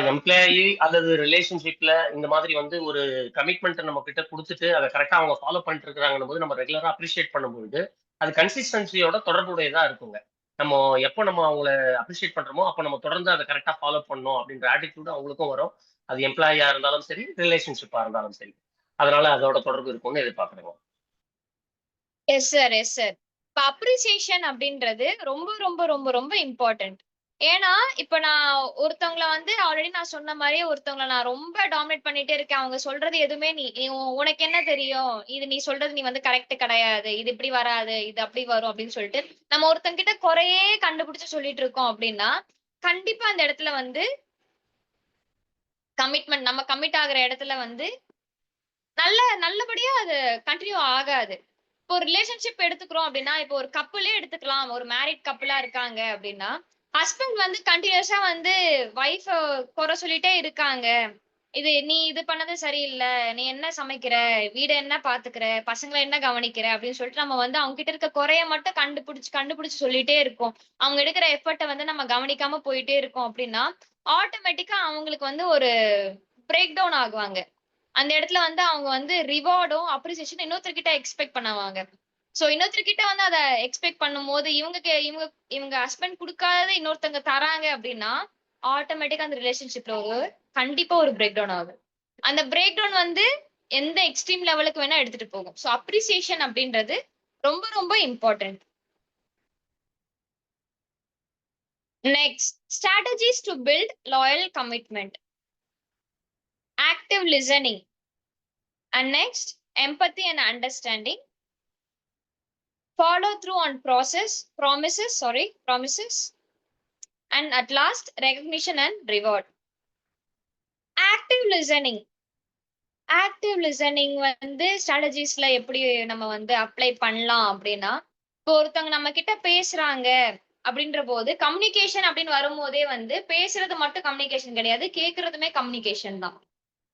எம்ப்ளாயி அல்லது ரிலேஷன்ஷிப்ல இந்த மாதிரி வந்து ஒரு கமிட்மெண்ட் நம்ம கிட்ட கொடுத்துட்டு அதை கரெக்டா அவங்க ஃபாலோ பண்ணிட்டு இருக்காங்கன்னு போது நம்ம ரெகுலரா அப்ரிஷியேட் பண்ணும்போது அது கன்சிஸ்டன்சியோட தொடர்புடையதா இருக்குங்க. நம்ம எப்போ நம்ம அவங்கள அப்ரிஷியேட் பண்றோமோ அப்போ நம்ம தொடர்ந்து அதை கரெக்டா ஃபாலோ பண்ணணும் அப்படின்ற ஆட்டிடியூட் அவங்களுக்கும் வரும். அது எம்ப்ளாயியா இருந்தாலும் சரி, ரிலேஷன்ஷிப்பா இருந்தாலும் சரி. அதனால அதோட தொடர்பு இருக்கும்னு எதிர்பார்க்குறேங்க. Yes sir, yes sir. இப்ப அப்ரிசியேஷன் அப்படின்றது ரொம்ப ரொம்ப ரொம்ப ரொம்ப இம்பார்ட்டன்ட். ஏன்னா, இப்ப நான் ஒருத்தவங்கள வந்து ஆல்ரெடி நான் சொன்ன மாரியே ஒருத்தவங்கள நான் ரொம்ப டாமினேட் பண்ணிட்டே இருக்கேன். அவங்க சொல்றது எதுவுமே உனக்கு என்ன தெரியும்? இது நீ சொல்றது நீ வந்து கரெக்ட் கிடையாது. இது இப்படி வராது. இது அப்படி வரும் அப்படின்னு சொல்லிட்டு, நம்ம ஒருத்தங்க கிட்ட குறையே கண்டுபிடிச்சு சொல்லிட்டு இருக்கோம் அப்படின்னா, கண்டிப்பா அந்த இடத்துல வந்து நம்ம கமிட் ஆகுற இடத்துல வந்து நல்லபடியா அது கன்டின்யூ ஆகாது. இப்போ ஒரு ரிலேஷன்ஷிப் எடுத்துக்கிறோம் அப்படின்னா, இப்போ ஒரு கப்புளே எடுத்துக்கலாம். ஒரு மேரிட் கப்புளா இருக்காங்க அப்படின்னா, ஹஸ்பண்ட் வந்து கன்டினியூஸா வந்து வைஃப குறை சொல்லிட்டே இருக்காங்க. நீ இது பண்ணது சரியில்ல. நீ என்ன சமைக்கிற? வீட என்ன பாத்துக்கிற? பசங்கள என்ன கவனிக்கிற? அப்படின்னு சொல்லிட்டு நம்ம வந்து அவங்க கிட்ட இருக்க குறைய மட்டும் கண்டுபிடிச்சு சொல்லிட்டே இருக்கோம். அவங்க எடுக்கிற எஃபர்ட்ட வந்து நம்ம கவனிக்காம போயிட்டே இருக்கோம் அப்படின்னா, ஆட்டோமேட்டிக்கா அவங்களுக்கு வந்து ஒரு பிரேக் டவுன் ஆகுவாங்க. அந்த இடத்துல வந்து அவங்க வந்து ரிவார்டும், அப்ரிசியேஷன் இன்னொருத்தர்கிட்ட எக்ஸ்பெக்ட் பண்ணுவாங்க. சோ இன்னொருத்தர்கிட்ட வந்து அத எக்ஸ்பெக்ட் பண்ணும்போது, இவங்க ஹஸ்பண்ட் குடுக்காதத இன்னொருத்தங்க தராங்க அப்படின்னா, ஆட்டோமேட்டிக்கா அந்த ரிலேஷன்ஷிப்ல கண்டிப்பா ஒரு பிரேக் டவுன் ஆகும். அந்த பிரேக் டவுன் வந்து எந்த எக்ஸ்ட்ரீம் லெவலுக்கு வேணா எடுத்துட்டு போகும். சோ அப்ரிசியேஷன் அப்படின்றது ரொம்ப ரொம்ப important. Next, strategies to build loyal commitment. Active listening. And next, empathy and understanding. Follow through on promises. And at last, recognition and reward. Active listening. Active listening வந்து ஸ்ட்ராட்டஜிஸ்ல எப்படி நம்ம வந்து அப்ளை பண்ணலாம் அப்படின்னா, இப்போ ஒருத்தவங்க நம்ம கிட்ட பேசுறாங்க அப்படின்ற போது கம்யூனிகேஷன் அப்படின்னு வரும்போதே வந்து பேசுறது மட்டும் கம்யூனிகேஷன் கிடையாது, கேட்கறதுமே கம்யூனிகேஷன் தான்.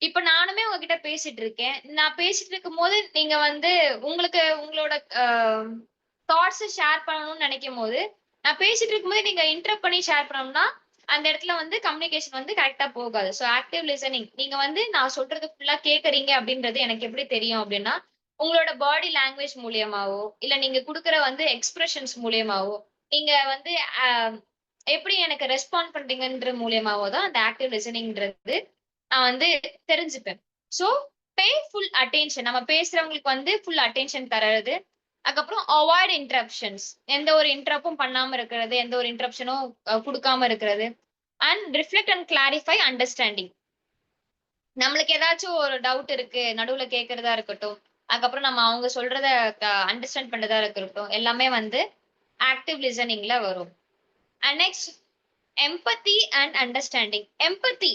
இப்ப நானுமே உங்ககிட்ட பேசிட்டு இருக்கேன். நான் பேசிட்டு இருக்கும்போது நீங்க வந்து உங்களோட தாட்ஸ் ஷேர் பண்ணணும்னு நினைக்கும் போது, நான் பேசிட்டு இருக்கும்போது நீங்க இன்டரப்ட் பண்ணி ஷேர் பண்ணணும்னா, அந்த இடத்துல வந்து கம்யூனிகேஷன் வந்து கரெக்டா போகாது. ஸோ ஆக்டிவ் லிசனிங் நீங்க வந்து நான் சொல்றது ஃபுல்லா கேக்குறீங்க அப்படின்றது எனக்கு எப்படி தெரியும் அப்படின்னா, உங்களோட பாடி லாங்குவேஜ் மூலியமாவோ, இல்ல நீங்க குடுக்குற வந்து எக்ஸ்பிரஷன்ஸ் மூலியமாவோ, நீங்க வந்து எப்படி எனக்கு ரெஸ்பாண்ட் பண்றீங்கன்ற மூலியமாவோ தான் அந்த ஆக்டிவ் லிசனிங்ன்றது நான் வந்து தெரிஞ்சுப்பேன். ஸோ பே ஃபுல் அட்டென்ஷன். நம்ம பேசுறவங்களுக்கு வந்து ஃபுல் அட்டென்ஷன் தர்றது. அதுக்கப்புறம் அவாய்ட் இன்டரப்ஷன்ஸ். எந்த ஒரு இன்டரப்டும் பண்ணாம இருக்கிறது, எந்த ஒரு இன்டரப்ஷனும் குடுக்காம இருக்கிறது. And reflect and clarify understanding. நம்மளுக்கு ஏதாச்சும் ஒரு டவுட் இருக்கு, நடுவுல கேட்கறதா இருக்கட்டும். அதுக்கப்புறம் நம்ம அவங்க சொல்றத அண்டர்ஸ்டாண்ட் பண்றதா இருக்கட்டும். எல்லாமே வந்து ஆக்டிவ் லிசனிங்ல வரும். And next empathy and understanding. Empathy,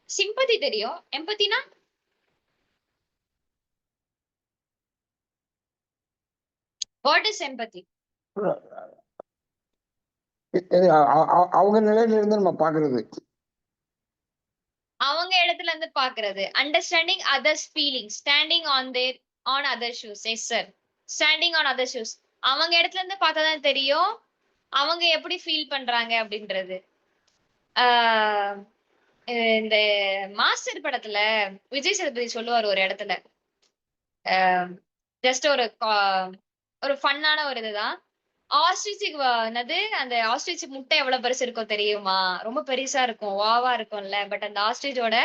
sympathy தெரியும். எம்பத்தினா வாட் இஸ் எம்பத்தி? அவங்க நிலையில இருந்து நம்ம பாக்குறது, அவங்க இடத்துல இருந்து பாக்குறது. Understanding others feelings, standing on other shoes. Yes sir, standing on other shoes. அவங்க இடத்துல இருந்து பார்த்தாதான் தெரியும் அவங்க எப்படி ஃபீல் பண்றாங்க அப்படின்றது. ஆஹ் இந்த மாஸ்டர் படத்துல விஜய் சேதுபதி சொல்லுவார் ஒரு இடத்துல, ஜஸ்ட் ஒரு ஃபன்னான ஒரு இதுதான். ஆஸ்ட்ரிச்சுக்கு என்னது, அந்த ஆஸ்ட்ரிச் முட்டை எவ்வளவு பெருசு இருக்கும் தெரியுமா? ரொம்ப பெருசா இருக்கும், வாவா இருக்கும்ல. பட் அந்த ஆஸ்ட்ரிச்சோட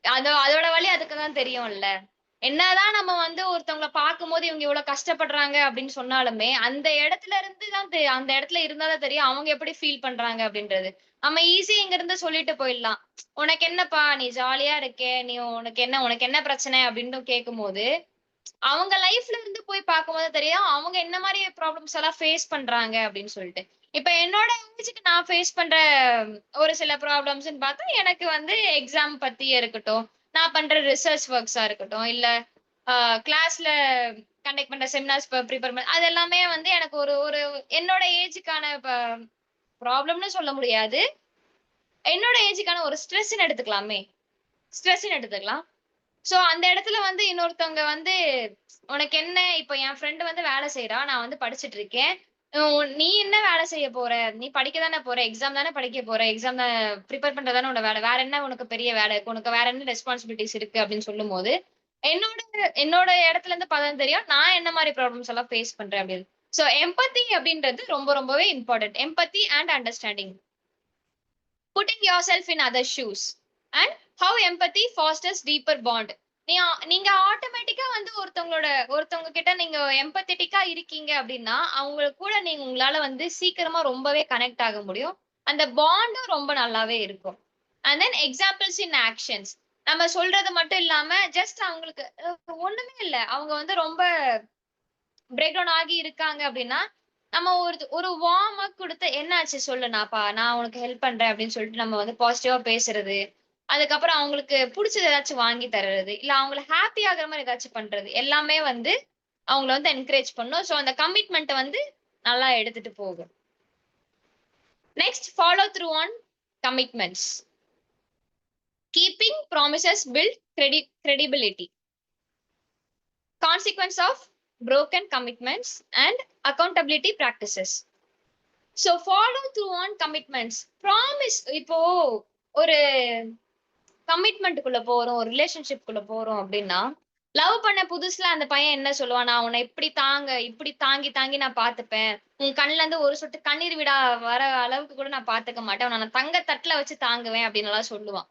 அதோட வலி அதுக்குதான் தெரியும்ல. என்னதான் நம்ம வந்து ஒருத்தவங்கள பார்க்கும்போது இவங்க இவ்வளவு கஷ்டப்படுறாங்க அப்படின்னு சொன்னாலுமே, அந்த இடத்துல இருந்து தான் அந்த இடத்துல இருந்தாதான் தெரியும் அவங்க எப்படி ஃபீல் பண்றாங்க அப்படின்றது. நம்ம ஈஸியா இங்க இருந்து சொல்லிட்டு போயிடலாம், உனக்கு என்னப்பா நீ ஜாலியா இருக்கே, நீ உனக்கு என்ன பிரச்சனை அப்படின்னு கேட்கும்போது, அவங்க லைஃப்ல இருந்து போய் பார்க்கும்போது தெரியும் அவங்க என்ன மாதிரி ப்ராப்ளம்ஸ் எல்லாம் ஃபேஸ் பண்றாங்க அப்படின்னு சொல்லிட்டு. இப்ப என்னோட ஏஜுக்கு நான் ஃபேஸ் பண்ற ஒரு சில ப்ராப்ளம்ஸ்ன்னு பார்த்தா, எனக்கு வந்து எக்ஸாம் பத்தி இருக்கட்டும், நான் பண்ற ரிசர்ச் ஒர்க்ஸா இருக்கட்டும், இல்ல கிளாஸ்ல கண்டக்ட் பண்ற செமினார்ஸ் ப்ரிப்பேர் பண்ண, அது எல்லாமே வந்து எனக்கு ஒரு ஒரு என்னோட ஏஜுக்கான ப்ராப்ளம்னு சொல்ல முடியாது. என்னோட ஏஜுக்கான ஒரு ஸ்ட்ரெஸ்ன்னு எடுத்துக்கலாமே, ஸ்ட்ரெஸ்ன்னு எடுத்துக்கலாம். சோ அந்த இடத்துல வந்து இன்னொருத்தவங்க வந்து உனக்கு என்ன, இப்ப என் ஃப்ரெண்டு வந்து வேலை செய்யறா, நான் வந்து படிச்சுட்டு இருக்கேன். நீ என்ன வேலை செய்ய போற? நீ படிக்க தானே போற, எக்ஸாம் தானே படிக்க போற, எக்ஸாம் தான் ப்ரிப்பேர் பண்றதானே உன்னோட வேலை, வேற என்ன உனக்கு பெரிய வேலை இருக்கு, உனக்கு வேற என்ன ரெஸ்பான்சிபிலிட்டிஸ் இருக்கு அப்படின்னு சொல்லும் போது, என்னோட என்னோட இடத்துல இருந்து பதம் தெரியும் நான் என்ன மாதிரி ப்ராப்ளம்ஸ் எல்லாம் ஃபேஸ் பண்றேன் அப்படின்னு. சோ எம்பத்தி அப்படின்றது ரொம்பவே important. Empathy and understanding, putting yourself in other shoes and how empathy fosters deeper bond. நீங்க ஆட்டோமேட்டிக்கா வந்து ஒருத்தவங்க கிட்ட நீங்க எம்பத்தட்டிக்கா இருக்கீங்க அப்படின்னா, அவங்க கூட நீங்க உங்களால வந்து சீக்கிரமா ரொம்பவே கனெக்ட் ஆக முடியும். அந்த பாண்டும் ரொம்ப நல்லாவே இருக்கும். And then examples in actions. நம்ம சொல்றது மட்டும் இல்லாம ஜஸ்ட் அவங்களுக்கு ஒண்ணுமே இல்ல, அவங்க வந்து ரொம்ப பிரேக் டவுன் ஆகி இருக்காங்க அப்படின்னா, நம்ம ஒரு வார்ம் அப் கொடுத்து என்னாச்சு சொல்லு, நான் உனக்கு ஹெல்ப் பண்றேன் அப்படின்னு சொல்லிட்டு நம்ம வந்து பாசிட்டிவா பேசுறது. அதுக்கப்புறம் அவங்களுக்கு பிடிச்சது ஏதாச்சும் வாங்கி தர்றது, இல்ல அவங்களை ஹாப்பி ஆகுற மாதிரி ஏதாச்சும் பண்றது, எல்லாமே வந்து அவங்கள வந்து என்கரேஜ் பண்ணும். ஸோ அந்த கமிட்மெண்ட் வந்து நல்லா எடுத்துட்டு போகும். Next, follow through on commitments. Keeping promises build credibility. Consequence of broken commitments and accountability practices. So follow through on commitments. Promise. இப்போ ஒரு கமிட்மெண்ட்டுக்குள்ள போறோம், ஒரு ரிலேஷன்ஷிப் குள்ள போறோம் அப்படின்னா, லவ் பண்ண புதுசுல அந்த பையன் என்ன சொல்லுவான், நான் உன்னை இப்படி தாங்கி தாங்கி நான் பாத்துப்பேன், உன் கண்ணுல இருந்து ஒரு சொட்டு கண்ணீர் விடா வர அளவுக்கு கூட நான் பாத்துக்க மாட்டேன், உன்னை நான் தங்க தட்டுல வச்சு தாங்குவேன் அப்படின்னு எல்லாம் சொல்லுவான்.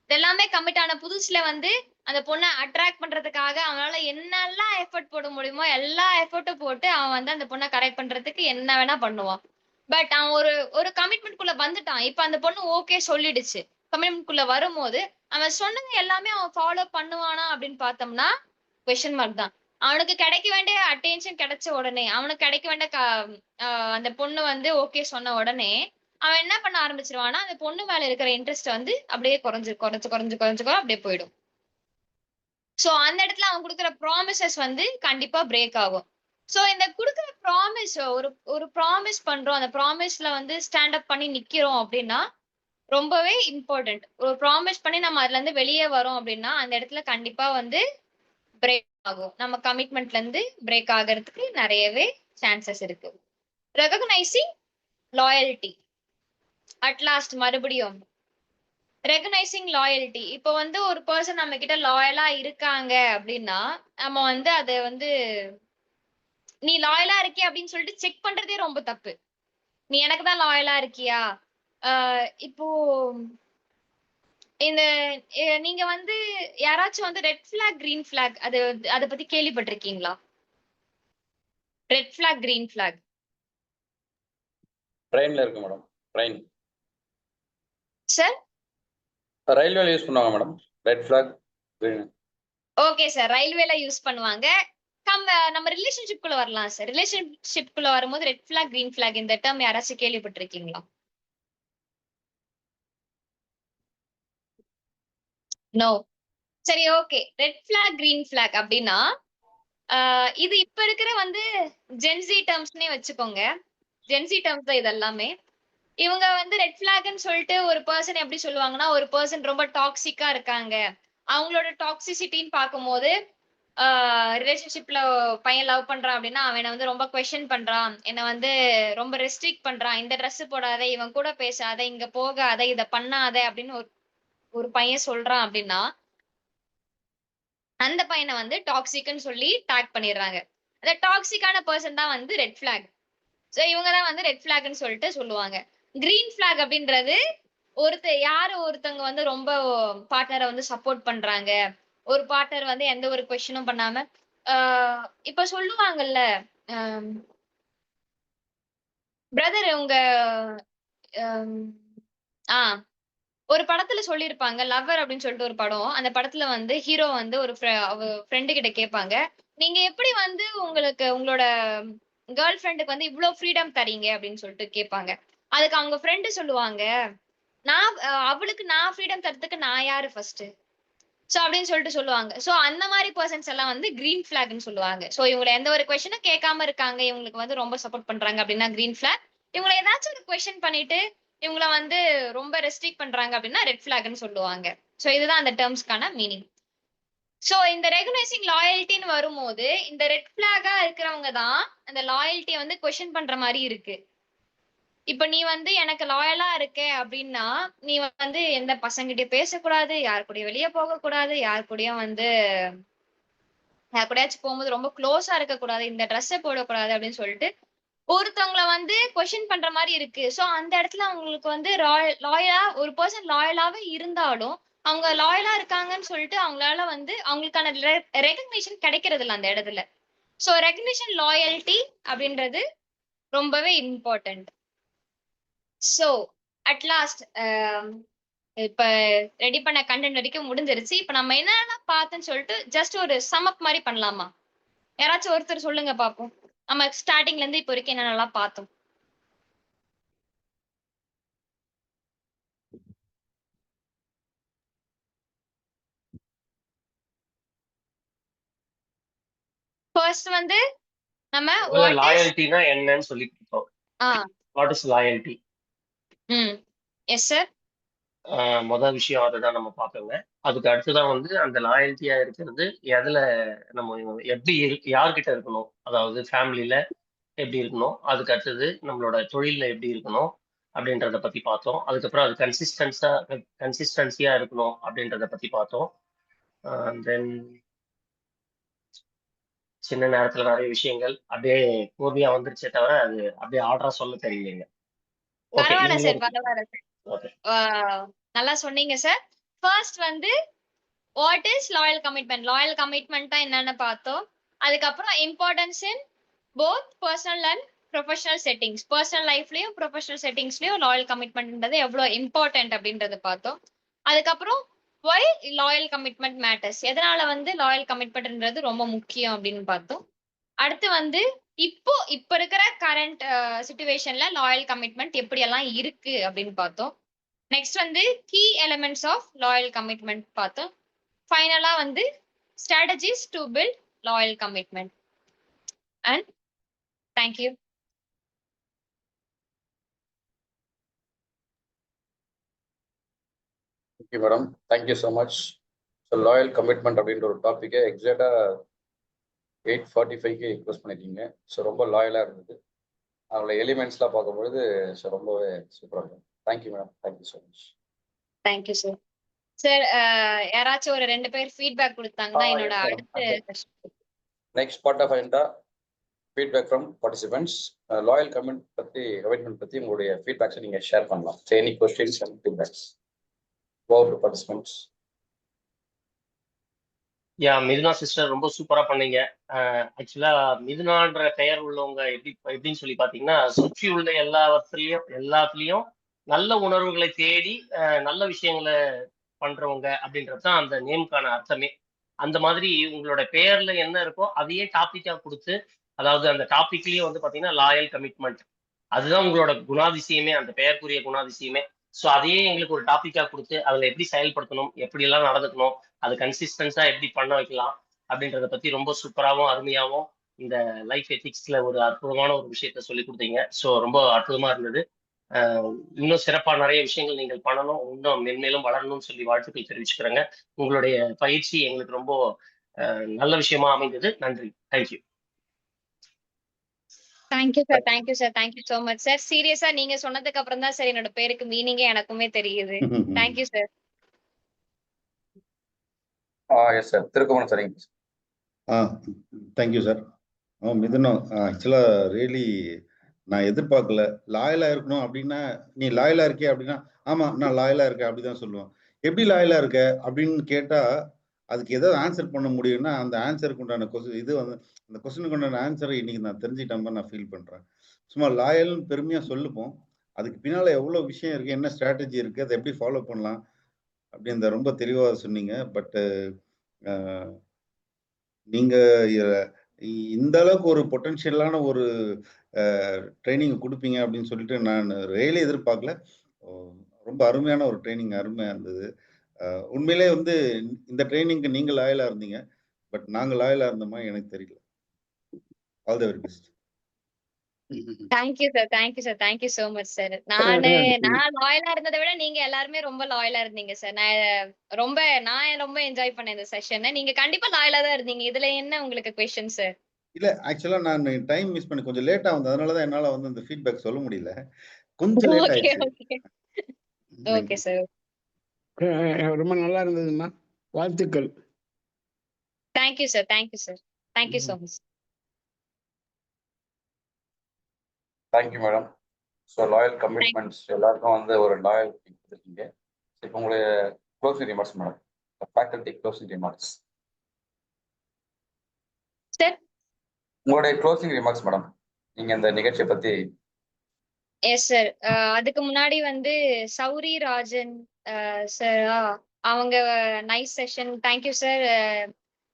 இதெல்லாமே கமிட் ஆன புதுசுல வந்து அந்த பொண்ணை அட்ராக்ட் பண்றதுக்காக அவனால என்னெல்லாம் எஃபர்ட் போட முடியுமோ எல்லா எஃபர்ட்டும் போட்டு அவன் வந்து அந்த பொண்ணை கரெக்ட் பண்றதுக்கு என்ன வேணா பண்ணுவான். பட் அவன் ஒரு கமிட்மெண்ட் குள்ள வந்துட்டான். இப்ப அந்த பொண்ணு ஓகே சொல்லிடுச்சு. கமிட்மெண்ட் குள்ள வரும்போது அவன் சொன்னது எல்லாமே அவன் ஃபாலோ பண்ணுவானா அப்படின்னு பார்த்தோம்னா கொஸ்டின் மார்க் தான். அவனுக்கு கிடைக்க வேண்டிய அட்டென்ஷன் கிடைச்ச உடனே, அவனுக்கு கிடைக்க வேண்டிய அந்த பொண்ணு வந்து ஓகே சொன்ன உடனே அவன் என்ன பண்ண ஆரம்பிச்சிருவானா, அந்த பொண்ணு மேல இருக்கிற இன்ட்ரெஸ்ட் வந்து அப்படியே குறைஞ்சு அப்படியே போயிடும். சோ அந்த இடத்துல அவன் கொடுக்குற ப்ராமிசஸ் வந்து கண்டிப்பா பிரேக் ஆகும். சோ இந்த கொடுக்குற ப்ராமிஸ், ஒரு ப்ராமிஸ் பண்றோம், அந்த ப்ராமிஸ்ல வந்து ஸ்டாண்ட் அப் பண்ணி நிக்கிறோம் அப்படின்னா ரொம்பவே இம்பார்ட்டன்ட். ஒரு ப்ராமிஸ் பண்ணி நம்ம அதுல இருந்து வெளியே வரோம் அப்படின்னா அந்த இடத்துல கண்டிப்பா வந்து பிரேக் ஆகும். நம்ம கமிட்மெண்ட்ல இருந்து பிரேக் ஆகிறதுக்கு நிறையவே சான்சஸ் இருக்கு. Recognising loyalty. அட் லாஸ்ட் மறுபடியும் ரெகனைசிங் லாயல்ட்டி. இப்போ வந்து ஒரு பர்சன் நம்ம கிட்ட லாயலா இருக்காங்க அப்படின்னா நம்ம வந்து அதை வந்து நீ லாயலா இருக்கியா அப்படின்னு சொல்லிட்டு செக் பண்றதே ரொம்ப தப்பு. நீ எனக்கு தான் லாயலா இருக்கியா? இப்போ இந்த நீங்க வந்து யாராச்சும் வந்து ரெட் ஃபிளாக் கிரீன் ஃபிளாக் அது அதை பத்தி கேள்விப்பட்டிருக்கீங்களா? ரெட் ஃபிளாக் கிரீன் ஃபிளாக் ட்ரெயின்ல இருக்கு மேடம். Train sir. ரயில்வேல யூஸ் பண்ணுவாங்க madam. Red flag green. Okay sir, ரயில்வேல யூஸ் பண்ணுவாங்க. நம்ம ரிலேஷன்ஷிப் குள்ள வரலாம் சார். ரிலேஷன்ஷிப் குள்ள வரும்போது ரெட் ஃபிளாக் கிரீன் ஃபிளாக் இந்த டேர்ம் யாராச்சும் கேள்விப்பட்டிருக்கீங்களா? நோ. சரி, okay. Red flag green flag அப்படின்னா இது இப்ப இருக்கிற வந்து ஜென்சி டேர்ம்ஸ்னே வச்சுக்கோங்க. ஜென்சி டேர்ம்ஸ் தான் இது எல்லாமே. இவங்க வந்து ரெட் ஃபிளாக்னு சொல்லிட்டு ஒரு பர்சன் எப்படி சொல்லுவாங்கன்னா, ஒரு பர்சன் ரொம்ப டாக்ஸிக்கா இருக்காங்க. அவங்களோட டாக்ஸிசிட்டின்னு பார்க்கும்போது ரிலேஷன்ஷிப்ல பையன் லவ் பண்றான் அப்படின்னா அவனை வந்து ரொம்ப கொஸ்டின் பண்றான், என்னை வந்து ரொம்ப ரெஸ்ட்ரிக்ட் பண்றான், இந்த ட்ரெஸ் போடாத, இவன் கூட பேசாத, இங்க போகாத, இதை பண்ணாத அப்படின்னு ஒரு பையன் சொல்றான் அப்படின்னா அந்த பையனை வந்து டாக்ஸிக்னு சொல்லி டேக் பண்ணிடுறாங்க. அந்த டாக்ஸிக்கான பர்சன் தான் வந்து ரெட் ஃபிளாக். சோ இவங்க தான் வந்து ரெட் ஃபிளாக்னு சொல்லிட்டு சொல்லுவாங்க. கிரீன் ஃபிளாக் அப்படின்றது ஒருத்தவங்க வந்து ரொம்ப பார்ட்னரை வந்து சப்போர்ட் பண்றாங்க, ஒரு பார்ட்னர் வந்து எந்த ஒரு கொஸ்டினும் பண்ணாம இப்ப சொல்லுவாங்கல்ல பிரதர் உங்க ஆஹ் ஒரு படத்துல சொல்லியிருப்பாங்க லவ்வர் அப்படின்னு சொல்லிட்டு ஒரு படம். அந்த படத்துல வந்து ஹீரோ வந்து ஒரு ஃப்ரெண்டு கிட்ட கேட்பாங்க, நீங்க எப்படி வந்து உங்களோட கேர்ள் ஃப்ரெண்டுக்கு வந்து இவ்வளவு ஃப்ரீடம் தரீங்க அப்படின்னு சொல்லிட்டு கேட்பாங்க. அதுக்கு அவங்க ஃப்ரெண்டு சொல்லுவாங்க, அவளுக்கு நான் ஃப்ரீடம் தரதுக்கு நான் யாரு ஃபர்ஸ்ட்? சோ அப்படின்னு சொல்லிட்டு சொல்லுவாங்க. சோ அந்த மாதிரி பர்சன்ஸ் எல்லாம் வந்து கிரீன் ஃபிளாக்னு சொல்லுவாங்க. சோ இவங்களை எந்த ஒரு கொஸ்டினும் கேட்காம இருக்காங்க, இவங்களுக்கு வந்து ரொம்ப சப்போர்ட் பண்றாங்க அப்படின்னா கிரீன் ஃபிளாக். இவங்களை ஏதாச்சும் ஒரு கொஸ்டின் பண்ணிட்டு இவங்கள வந்து ரொம்ப ரெஸ்ட்ரிக்ட் பண்றாங்க அப்படின்னா ரெட் ஃபிளாக்னு சொல்லுவாங்க. சோ இதுதான் அந்த டேர்ம்ஸ்க்கான மீனிங். சோ இந்த ரெகனைசிங் லாயல்ட்டின்னு வரும்போது இந்த ரெட் ஃபிளாகா இருக்கிறவங்க தான் அந்த லாயல்ட்டியை வந்து கொஸ்டின் பண்ற மாதிரி இருக்கு. இப்ப நீ வந்து எனக்கு லாயலா இருக்க அப்படின்னா நீ வந்து எந்த பசங்கிட்டயும் பேசக்கூடாது, யாரு கூடயும் வெளியே போக கூடாது, யாரு கூடயும் வந்து யார் கூடயாச்சும் போகும்போது ரொம்ப க்ளோஸா இருக்கக்கூடாது, இந்த ட்ரெஸ்ஸை போடக்கூடாது அப்படின்னு சொல்லிட்டு ஒருத்தவங்கள வந்து கொஸ்டின் பண்ற மாதிரி இருக்கு. சோ அந்த இடத்துல அவங்களுக்கு வந்து லாயலா ஒரு பர்சன் லாயலாவே இருந்தாலும் அவங்க லாயலா இருக்காங்கன்னு சொல்லிட்டு அவங்களால வந்து அவங்களுக்கான ரெகக்னிஷன் கிடைக்கிறது இல்லை அந்த இடத்துல. சோ ரெகக்னிஷன் லாயல்ட்டி அப்படின்றது ரொம்பவே இம்பார்ட்டன்ட். சோ அட் லாஸ்ட் இப்ப ரெடி பண்ண கண்டென்ட் வரைக்கும் முடிஞ்சிருச்சு. இப்ப நம்ம என்னென்ன பார்த்தோன்னு சொல்லிட்டு ஜஸ்ட் ஒரு சம் அப் மாதிரி பண்ணலாமா? யாராச்சும் ஒருத்தர் சொல்லுங்க பாப்போம். நம்ம ஸ்டார்டிங்ல இருந்து இப்போ வரைக்கும் என்னென்னலாம் பார்த்தோம்? ஃபர்ஸ்ட் வந்து நம்ம லாயல்ட்டினா என்னன்னு சொல்லி கொடுத்தோம். What is loyalty? Yes sir. முதல் விஷயம் அதுதான் நம்ம பார்த்தோங்க. அதுக்கு அடுத்துதான் வந்து அந்த லாயல்ட்டியா இருக்கிறது எதுல நம்ம எப்படி யார்கிட்ட இருக்கணும், அதாவது ஃபேமிலியில எப்படி இருக்கணும், அதுக்கு அடுத்தது நம்மளோட தொழில்ல எப்படி இருக்கணும் அப்படின்றத பத்தி பார்த்தோம். அதுக்கப்புறம் அது கன்சிஸ்டன்சியா இருக்கணும் அப்படின்றத பத்தி பார்த்தோம். தென் சின்ன நேரத்துல நிறைய விஷயங்கள் அப்படியே கூர்மையா வந்துருச்சே தவிர அது அப்படியே ஆர்டரா சொல்ல தெரியலைங்க. பரவாயில்ல சார், பரவாயில்ல சார். நல்லா சொன்னீங்க சார். ஃபர்ஸ்ட் வந்து what is loyal commitment? Loyal commitment தான் என்னன்னு பார்த்தோம். அதுக்கப்புறம் importance in both personal and professional settings. Personal லைஃப்லயும் ப்ரொஃபஷனல் செட்டிங்ஸ்லயும் லாயல் கமிட்மெண்ட்ன்றது எவ்வளவு இம்பார்ட்டன்ட் அப்படின்றத பார்த்தோம். அதுக்கப்புறம் why லாயல் கமிட்மெண்ட் மேட்டர்ஸ், எதனால வந்து லாயல் கமிட்மெண்ட்ன்றது ரொம்ப முக்கியம் அப்படின்னு பார்த்தோம். அடுத்து வந்து இப்ப இருக்கிற கரண்ட் சிச்சுவேஷன்ல லாயல் கமிட்மெண்ட் எப்படி எல்லாம் இருக்கு அப்படின்னு பார்த்தோம். நெக்ஸ்ட் வந்து key elements of loyal commitment பார்த்தோம். ஃபைனலா வந்து strategies to build loyal commitment. And thank you. Okay madam, thank you so much. So loyal commitment அப்படின்ற ஒரு டாப்பிக்கை எக்ஸாக்டாக 8:45க்கு க்ளோஸ் பண்ணியிருக்கீங்க. ஸோ ரொம்ப லாயலாக இருந்தது. அவங்களோட எலிமெண்ட்ஸ்லாம் பார்க்கும்பொழுது ஸோ ரொம்பவே சூப்பராக இருக்கும். Thank you madam, thank you so much. Thank you sir. Sir யாராச்சும் ஒரு 2 பேர் ஃபீட்பேக் கொடுத்தாங்கன்னா என்னோட அடுத்த next part of agenda feedback from participants. Loyal commitment பற்றி உங்களுடைய ஃபீட்பேக்ஸை நீங்கள் ஷேர் பண்ணலாம். Any questions and feedbacks over to participants. Mithuna sister ரொம்ப சூப்பரா பண்ணீங்க. ஆக்சுவலா மிதுனான்ற பெயர் உள்ளவங்க எப்படின்னு சொல்லி பாத்தீங்கன்னா, சுற்றி உள்ள எல்லாத்துலயும் நல்ல உணர்வுகளை தேடி நல்ல விஷயங்களை பண்றவங்க அப்படின்றது தான் அந்த நேமுக்கான அர்த்தமே. அந்த மாதிரி உங்களோட பெயர்ல என்ன இருக்கோ அதையே டாபிக்கா கொடுத்து, அதாவது அந்த டாபிக்லயே வந்து பாத்தீங்கன்னா லாயல் கமிட்மெண்ட், அதுதான் உங்களோட குணாதிசயமே, அந்த பெயருக்குரிய குணாதிசயமே. ஸோ அதையே எங்களுக்கு ஒரு டாபிக்கா கொடுத்து அதுல எப்படி செயல்படுத்தணும், எப்படி எல்லாம் நடந்துக்கணும், அது கன்சிஸ்டன்ஸா எப்படி பண்ண வைக்கலாம் அப்படின்றத பத்தி ரொம்ப சூப்பராகவும் அருமையாகவும் இந்த லைஃப் எத்திக்ஸ்ல ஒரு அற்புதமான ஒரு விஷயத்த சொல்லி கொடுத்தீங்க. ஸோ ரொம்ப அற்புதமா இருந்தது. இன்னும் சிறப்பா நிறைய விஷயங்கள் நீங்கள் பண்ணணும், இன்னும் மென்மேலும் வளரணும்னு சொல்லி வாழ்த்துக்கள் தெரிவிச்சுக்கிறேங்க. உங்களுடைய பயிற்சி எங்களுக்கு ரொம்ப நல்ல விஷயமா அமைந்தது. நன்றி. Thank you. Thank you sir, thank you sir, thank you so much sir. சீரியஸா நீங்க சொன்னதுக்கு அப்புறம் தான் சார் என்னோட பேருக்கு மீனிங்கே எனக்குமே தெரியுது. Thank you sir. Yes sir, Thirukumaran சரிங்க. Thank you sir. மிதுனா, ஆக்சுவலாக ரியலி நான் எதிர்பார்க்கல. லாயலாக இருக்கணும் அப்படின்னா, நீ லாயலாக இருக்கிய அப்படின்னா, ஆமாம் நான் லாயலாக இருக்கேன் அப்படி தான் சொல்லுவேன். எப்படி லாயலாக இருக்க அப்படின்னு கேட்டால் அதுக்கு ஏதாவது ஆன்சர் பண்ண முடியும்னா அந்த ஆன்சருக்கு உண்டான இது வந்து அந்த கொஸ்டினுக்கு உண்டான ஆன்சரை இன்னைக்கு நான் தெரிஞ்சுக்கிட்ட மாதிரி நான் ஃபீல் பண்ணுறேன். சும்மா லாயல்னு பெருமையாக சொல்லுப்போம், அதுக்கு பின்னால் எவ்வளோ விஷயம் இருக்குது, என்ன ஸ்ட்ராட்டஜி இருக்குது, அதை எப்படி ஃபாலோ பண்ணலாம் அப்படின்னு ரொம்ப தெளிவாக சொன்னீங்க. பட்டு நீங்கள் இந்த அளவுக்கு ஒரு பொட்டன்ஷியலான ஒரு ட்ரைனிங் கொடுப்பீங்க அப்படின்னு சொல்லிட்டு நான் ரியலி எதிர்பார்க்கல. ரொம்ப அருமையான ஒரு ட்ரைனிங், அருமையாக இருந்தது. உண்மையிலே வந்து இந்த ட்ரைனிங்க்கு நீங்கள் லாயலாக இருந்தீங்க, பட் நாங்கள் லாயலாக இருந்தோமா எனக்கு தெரியல. All the very best. Thank you sir, thank you sir, thank you so much sir. நான் லாயலா இருந்ததை விட நீங்க எல்லாருமே ரொம்ப லாயலா இருந்தீங்க சார். நான் ரொம்ப என்ஜாய் பண்ணேன் இந்த செஷனை. நீங்க கண்டிப்பா லாயலா தான் இருந்தீங்க. இதுல என்ன உங்களுக்கு கொஸ்டின் சார்? இல்ல ஆக்சுவலா நான் டைம் மிஸ் பண்ணி கொஞ்சம் லேட்டா வந்தேன், அதனாலதான் என்னால வந்து இந்த ஃபீட்பேக் சொல்ல முடியல. கொஞ்சம் லேட் ஓகே ஆயிடுச்சு. Okay okay sir. ரொம்ப நல்லா இருந்ததுமா, வாழ்த்துக்கள். Thank you sir, thank you sir, thank you so much. Thank you madam. So loyal commitments எல்லாருக்கும் வந்து ஒரு லாயல் கொடுத்துருக்கீங்க. இப்போ உங்களுடைய closing remarks madam, faculty closing remarks. Sir உங்களுடைய க்ளோசிங் ரிமார்க்ஸ் மேடம், நீங்க இந்த நிகழ்ச்சியை பத்தி. Yes sir. அதுக்கு முன்னாடி வந்து சௌரி ராஜன் சார், அவங்க நைஸ் செஷன், தேங்க்யூ சார்.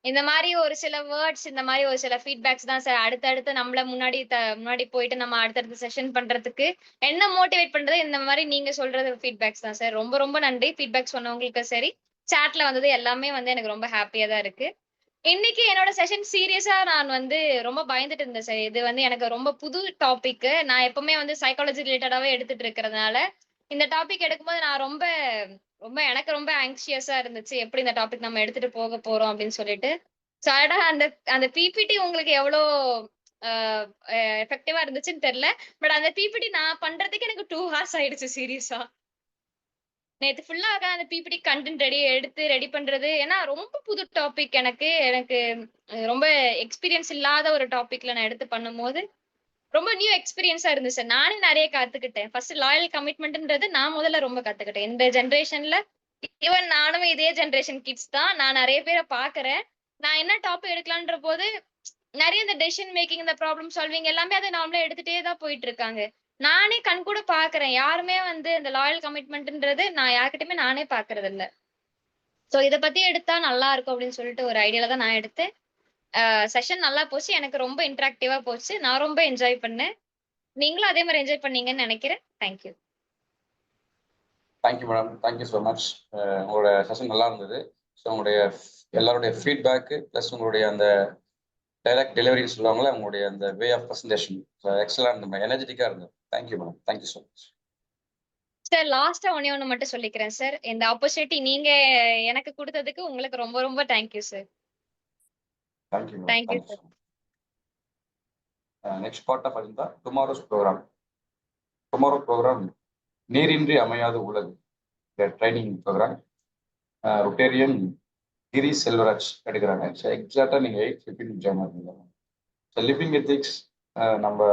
இந்த மாதிரி ஒரு சில வேர்ட்ஸ், இந்த மாதிரி ஒரு சில ஃபீட்பேக்ஸ் தான் சார் அடுத்தடுத்து நம்மள முன்னாடி போயிட்டு நம்ம அடுத்தடுத்த செஷன் பண்றதுக்கு என்ன மோட்டிவேட் பண்றது, இந்த மாதிரி நீங்க சொல்றது ஃபீட்பேக்ஸ் தான் சார். ரொம்ப ரொம்ப நன்றி. ஃபீட்பேக் சொன்னவங்களுக்கு சரி, சாட்ல வந்தது எல்லாமே வந்து எனக்கு ரொம்ப ஹாப்பியா தான் இருக்கு. இன்னைக்கு என்னோட செஷன் சீரியஸா நான் வந்து ரொம்ப பயந்துட்டு இருந்தேன் சார். இது வந்து எனக்கு ரொம்ப புது டாபிக். நான் எப்பவுமே வந்து சைக்காலஜி ரிலேட்டடாவே எடுத்துட்டு இருக்கிறதுனால இந்த டாபிக் எடுக்கும்போது நான் ரொம்ப ரொம்ப எனக்கு ரொம்ப ஆங்ஷியஸா இருந்துச்சு, எப்படி இந்த டாபிக் நம்ம எடுத்துட்டு போக போறோம் அப்படின்னு சொல்லிட்டு. ஸோ அந்த அந்த பிபிடி உங்களுக்கு எவ்வளோ எஃபெக்டிவா இருந்துச்சுன்னு தெரியல. பட் அந்த பிபிடி நான் பண்றதுக்கு எனக்கு 2 hours ஆயிடுச்சு சீரியஸா. நேத்து ஃபுல்லா அந்த பிபிடி கண்டென்ட் ரெடி பண்றது, ஏன்னா ரொம்ப புது டாபிக் எனக்கு எனக்கு ரொம்ப எக்ஸ்பீரியன்ஸ் இல்லாத ஒரு டாபிக்ல நான் எடுத்து பண்ணும்போது ரொம்ப நியூ எக்ஸ்பீரியன்ஸா இருந்துச்சு. நானே நிறைய கத்துக்கிட்டேன். ஃபர்ஸ்ட் லாயல் கமிட்மெண்ட்ன்றது நான் முதல்ல ரொம்ப கத்துக்கிட்டேன் இந்த ஜென்ரேஷன்ல. ஈவன் நானும் இதே ஜென்ரேஷன் கிட்ஸ் தான். நான் நிறைய பேரை பாக்குறேன். நான் என்ன டாபிக் எடுக்கலான்ற போது நிறைய இந்த டெசிஷன் மேக்கிங், இந்த ப்ராப்ளம் சால்விங் எல்லாமே அதை நாமளே எடுத்துட்டே தான் போயிட்டு இருக்காங்க. நானே கண் கூட பாக்குறேன், யாருமே வந்து இந்த லாயல் கமிட்மெண்ட்ன்றது நான் யார்கிட்டயுமே நானே பாக்குறது இல்ல. சோ இத பத்தி எடுத்தா நல்லா இருக்கும் அப்படின்னு சொல்லிட்டு ஒரு ஐடியால தான் நான் எடுத்தேன். செஷன் நல்லா போச்சு, எனக்கு ரொம்ப இன்டராக்டிவா போச்சு, நான் ரொம்ப என்ஜாய் பண்ணேன். நீங்களும் அதே மாதிரி என்ஜாய் பண்ணீங்கன்னு நினைக்கிறேன். Thank you. Thank you madam, thank you so much. உங்களோட செஷன் நல்லா இருந்தது. ஸோ உங்களுடைய எல்லாருடைய ஃபீட்பேக்கு ப்ளஸ் உங்களுடைய அந்த டைரக்ட் டெலிவரின்னு சொல்லுவாங்களே, உங்களுடைய அந்த வே ஆஃப் ப்ரெசன்டேஷன் எக்ஸலண்ட், நம்ம எனர்ஜெட்டிக்காக இருந்தது. Thank you madam, thank you so much. Sir லாஸ்டா ஒண்ணு மட்டும் சொல்லிக்கிறேன் சார். இந்த ஆப்பர்ச்சுனிட்டி நீங்க எனக்கு கொடுத்ததுக்கு உங்களுக்கு ரொம்ப ரொம்ப thank you sir. Thank you madam, thank you thank you sir. So much. Next part of agenda tomorrow's program. Tomorrow program நீரின்றி அமையாத உலகு training program rotarian Giri Selvaraj எடுக்கிறாங்க. ஸோ எக்ஸாக்டாக நீங்கள் 8:15 ஜாயின் பண்ணுங்க. ஸோ லிவிங் எத்திக்ஸ் நம்ம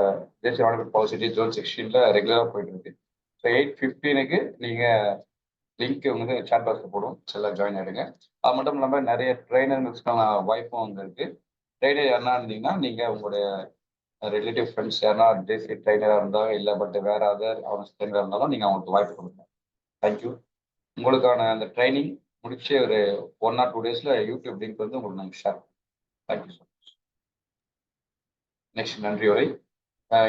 தேசிய மாணவர் பாலிசிட்டி ஜோன் 16 ரெகுலராக போயிட்டு இருக்கு. ஸோ 8:15 நீங்கள் லிங்க் வந்து சாட் பாக்ஸில் போடும், எல்லாம் ஜாயின் ஆகிடுங்க. அது மட்டும் இல்லாமல் நிறைய ட்ரைனர்ஸ்க்கான வாய்ப்பும் வந்து இருக்கு. ட்ரைனர் யாருன்னா இருந்தீங்கன்னா நீங்கள் உங்களுடைய ரிலேட்டிவ் ஃப்ரெண்ட்ஸ் யாருன்னா தேசிய ட்ரைனராக இருந்தாலும் இல்லை பட் வேற அவங்க ட்ரைனராக இருந்தாலும் நீங்கள் அவங்களுக்கு வாய்ப்பு கொடுங்க. தேங்க்யூ. உங்களுக்கான அந்த ட்ரைனிங் முடிச்சு ஒரு 1 or 2 days யூடியூப் லிங்க் வந்து உங்களுக்கு நாங்கள் ஷேர் பண்ணுவோம். Thank you so much. நெக்ஸ்ட் நன்றி உரை.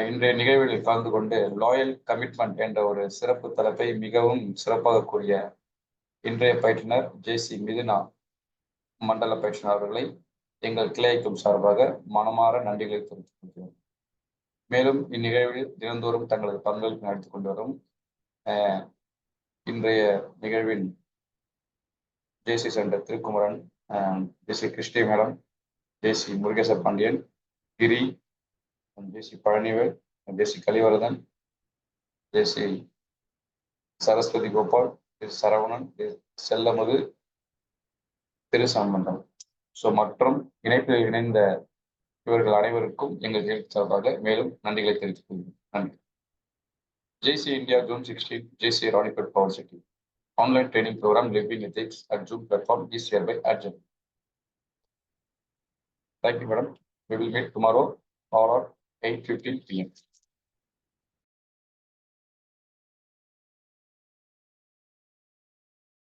இன்றைய நிகழ்வில் கலந்து கொண்டு லாயல் கமிட்மெண்ட் என்ற ஒரு சிறப்பு தலைப்பை மிகவும் சிறப்பாக கூறிய இன்றைய பயிற்றுனர் ஜேசி மிதுனா மண்டல பயிற்றுனர் அவர்களை எங்கள் கிளைக்கும் சார்பாக மனமாற நன்றிகளை தெரிவித்துக் கொள்கிறோம். மேலும் இந்நிகழ்வில் தினந்தோறும் தங்களது பங்களிப்பு நடத்திக் கொண்டு வரும் இன்றைய நிகழ்வின் ஜேசி சென்டர் திருக்குமரன், ஜேசி கிருஷ்ணி மேடம், ஜேசி முருகேச பாண்டியன், கிரி, ஜேசி பழனிவேல், ஜேசி கலிவரதன், ஜேசி சரஸ்வதி கோபால், ஜேசி சரவணன், செல்லமது, திரு சம்பந்தம். ஸோ மற்றும் இணைப்பில் இணைந்த இவர்கள் அனைவருக்கும் எங்கள் சார்பாக மேலும் நன்றிகளை தெரிவித்துக் கொள்கிறேன். நன்றி. JC India Zone 16 JC Ronipet Power City online training program Living Ethics at Zoom platform is hereby adjourned. Thank you, madam. We will meet tomorrow or 8:15 p.m.